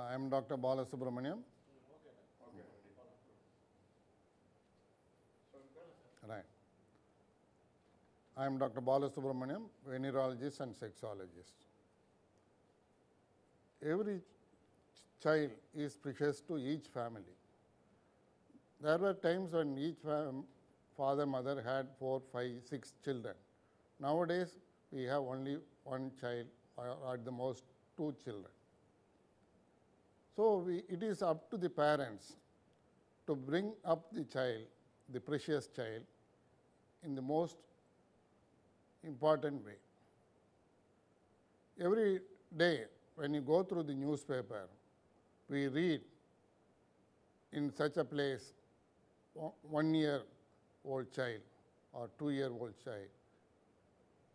I am Dr. BALASUBRAMANIAM. Right. I am Dr. BALASUBRAMANIAM, venereologist and sexologist. Every child is precious to each family. There were times when each father, mother had 4, 5, 6 children. Nowadays, we have only one child or at the most 2 children. So, it is up to the parents to bring up the child, the precious child, in the most important way. Every day when you go through the newspaper, we read in such a place 1-year-old child or 2-year-old child,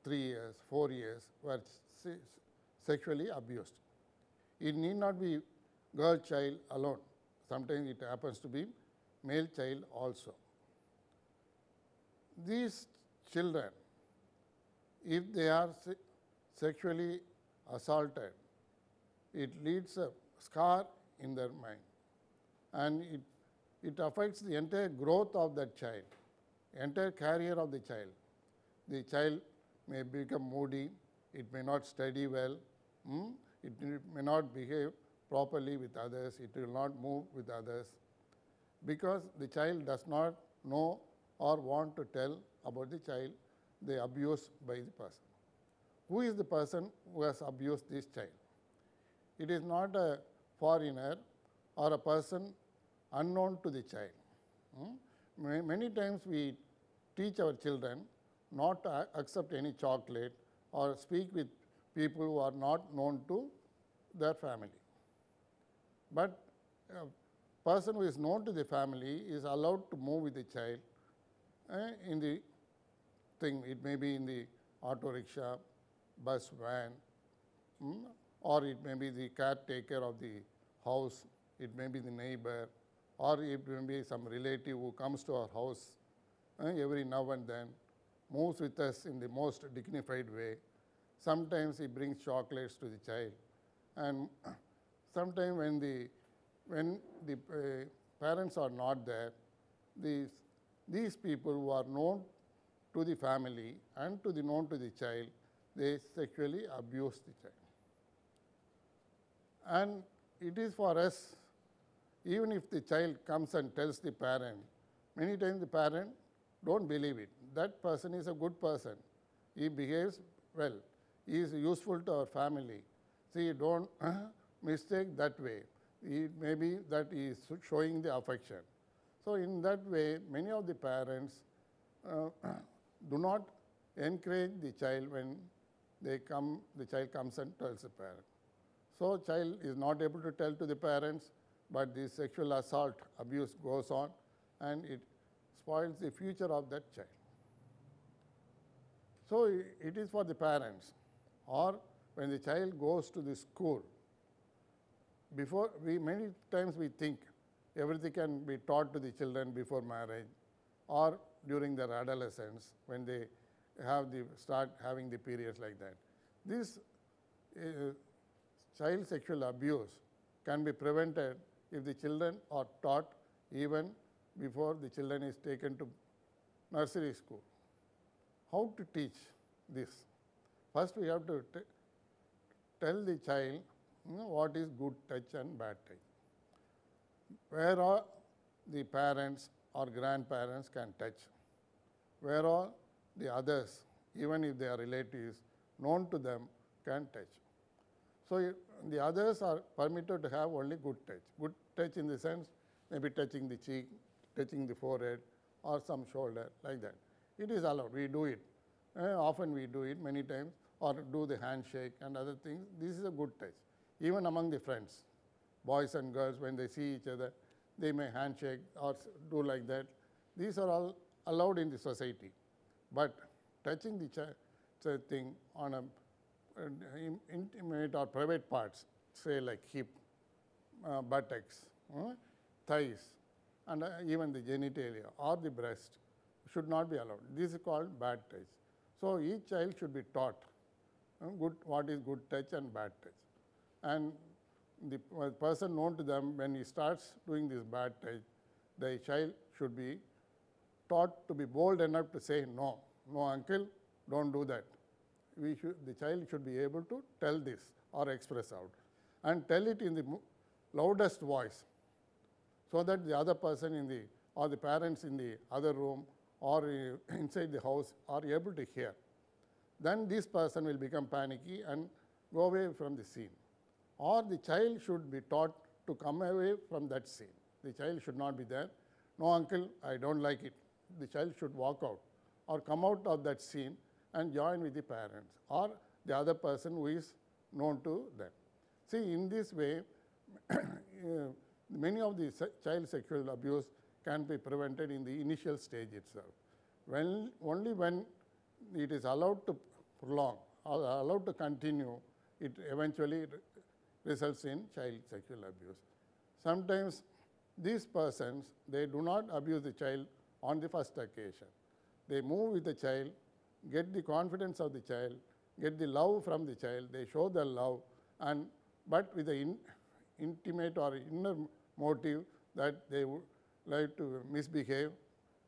3 years, 4 years were sexually abused. It need not be girl child alone. Sometimes it happens to be male child also. These children, if they are sexually assaulted, it leaves a scar in their mind, and it affects the entire growth of that child, entire career of the child. The child may become moody, it may not study well, it may not behave properly with others, it will not move with others, because the child does not know or want to tell about the abuse by the person. Who is the person who has abused this child? It is not a foreigner or a person unknown to the child. Many times we teach our children not to accept any chocolate or speak with people who are not known to their family. But a person who is known to the family is allowed to move with the child in the thing. It may be in the auto rickshaw, bus, van, or it may be the caretaker of the house, it may be the neighbor, or it may be some relative who comes to our house every now and then, moves with us in the most dignified way. Sometimes he brings chocolates to the child, and sometimes when the parents are not there, these people who are known to the family and known to the child, they sexually abuse the child. And it is for us, even if the child comes and tells the parent, many times the parent don't believe it. That person is a good person. He behaves well. He is useful to our family. See, don't mistake that way. It may be that he is showing the affection. So, in that way, many of the parents do not encourage the child when the child comes and tells the parent. So, child is not able to tell to the parents, but the sexual assault, abuse goes on, and it spoils the future of that child. So, it is for the parents, or when the child goes to the school. Many times we think everything can be taught to the children before marriage or during their adolescence when they start having the periods like that. This child sexual abuse can be prevented if the children are taught even before the children is taken to nursery school. How to teach this? First, we have to tell the child what is good touch and bad touch. Where all the parents or grandparents can touch, where all the others, even if they are relatives, known to them, can touch. So, the others are permitted to have only good touch. Good touch in the sense, maybe touching the cheek, touching the forehead, or some shoulder, like that. It is allowed, we do it. Often we do it many times, or do the handshake and other things. This is a good touch. Even among the friends, boys and girls, when they see each other, they may handshake or do like that. These are all allowed in the society. But touching the thing on a intimate or private parts, say like hip, buttocks, thighs, and even the genitalia or the breast should not be allowed. This is called bad touch. So, each child should be taught what is good touch and bad touch. And the person known to them, when he starts doing this bad touch, the child should be taught to be bold enough to say, no, no uncle, don't do that. The child should be able to tell this or express out and tell it in the loudest voice, so that the other person or the parents in the other room or inside the house are able to hear. Then this person will become panicky and go away from the scene. Or the child should be taught to come away from that scene. The child should not be there. No uncle, I don't like it. The child should walk out or come out of that scene and join with the parents or the other person who is known to them. See, in this way, many of the child sexual abuse can be prevented in the initial stage itself. Only when it is allowed to prolong or allowed to continue, it eventually results in child sexual abuse. Sometimes these persons, they do not abuse the child on the first occasion. They move with the child, get the confidence of the child, get the love from the child, they show their love, but with the intimate or inner motive that they would like to misbehave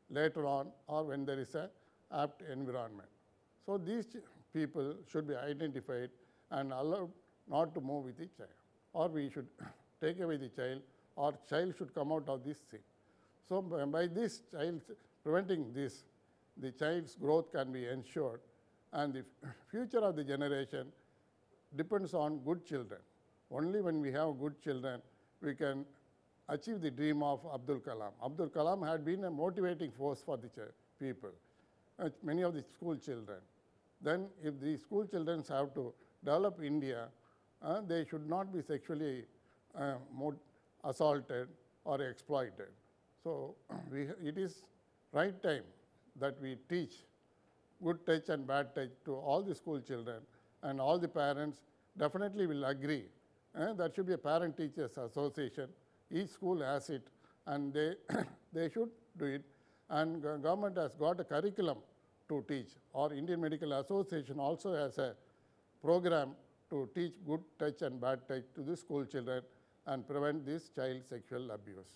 later on or when there is a apt environment. So these people should be identified and allowed not to move with the child, or we should take away the child, or child should come out of this scene. So by this preventing this, the child's growth can be ensured, and the future of the generation depends on good children. Only when we have good children, we can achieve the dream of Abdul Kalam. Abdul Kalam had been a motivating force for the people, many of the school children. Then if the school children have to develop India, they should not be sexually assaulted or exploited. So it is right time that we teach good touch and bad touch to all the school children, and all the parents definitely will agree. There should be a parent-teachers association. Each school has it, and they should do it. And government has got a curriculum to teach, or Indian Medical Association also has a program to teach good touch and bad touch to the school children and prevent this child sexual abuse.